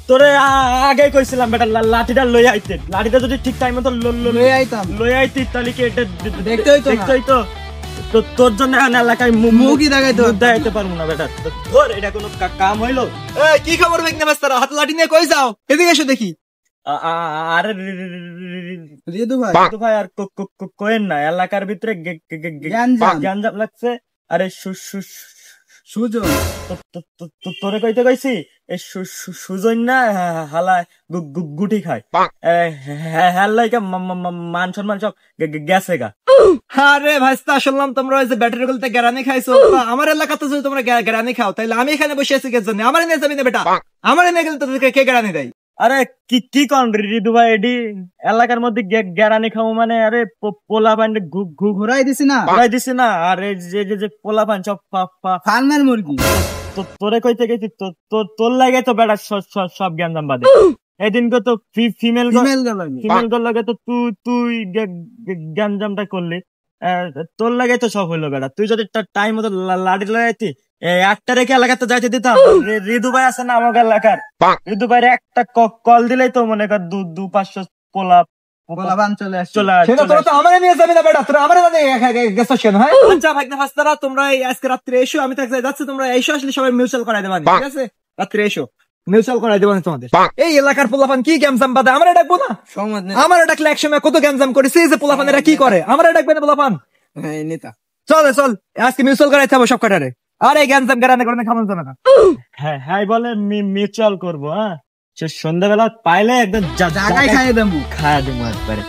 তোরে আগে কইছিলাম বেটা লাঠিটা লই আইতে, লাঠিটা যদি ঠিক টাইম মতো লই আইতি তাহলে কি এটা দেখতে হইতো তো তোর জন্য এলাকায় মুখই দেখাইতে পারবো না বেটা। তোর এটা কোনো কাম হইলো? কি খবর বেগনা মাস্টার, হাত লাঠি নিয়ে কই যাও? এদিকে এসো দেখি। আরে রিদু ভাই আর কোয়েন না, এলাকার ভিতরে গ্যাঞ্জাম লাগছে। আরে সুজন তোরে কইতে কইছি এই সুজন না হালায় গুটি খায়, হ্যাঁ লাইকা মান সম্মান সব গেছে গা। আরে ভাইস্তা, শুনলাম তোমরা ওই যে ব্যাটারি গুলোতে গ্যারানি খাইছো। আমার এলাকাতে যদি তোমরা গ্যারানি খাও তাহলে আমি এখানে বসে আছি কে জন্য? আমার নিয়ে যাবি না বেটা, আমার নিয়ে গেলে তোদেরকে কে গ্যারানি দেয়? আরে কি কন রিদু ভাই, এডি এলাকার মধ্যে গ্যারানি খাবো মানে? আরে পোলা পান ঘুরাই দিছি না, আর যে পোলা পান সব ফার্মের মুরগি। তোরে কইতে গেছি তোর লাগে তো বেড়া সব গ্যাঞ্জাম বাদে। এদিনকে তো ফিমেল গল লাগে তো তুই গ্যাঞ্জামটা করলি, তোর লাগে তো সব হইলো বেড়া। তুই যদি টাইম মতো লাঠি লাগাইতি একটা রেখে এলাকাতে যাইতে দিতাম। রিদু ভাই আছে না আমার এলাকার, রিদু ভাইয়ের একটা কল দিলেই তো মনে কর 200-500 পোলা চলে তোমরা আজকে রাত্রে এসো, আমি যাচ্ছি, তোমরা এসো, আসলে সবাই মিউচুয়াল করাই দেবা, ঠিক আছে? রাত্রে এসো, মিউচুয়াল করাই দেবো তোমাদের। এই এলাকার পোলাপান কি গ্যামজাম বাদে আমার ডাকবো না? আমার ডাকলে একসময় কত গ্যামজাম করেছে যে পোলাপান, এরা কি করে? আমার ডাকবে না পোলাপান নেতা? চল আজকে মিউচুয়াল করাইতে হবে সব কটারে। আর এই গ্যামজাম গারানে করে খামন যাবে না। হ্যাঁ বলে মিউচুয়াল করবো। হ্যাঁ, সে সন্ধ্যাবেলা পাইলে একদম জায়গায় খাইয়ে দেবো একবারে।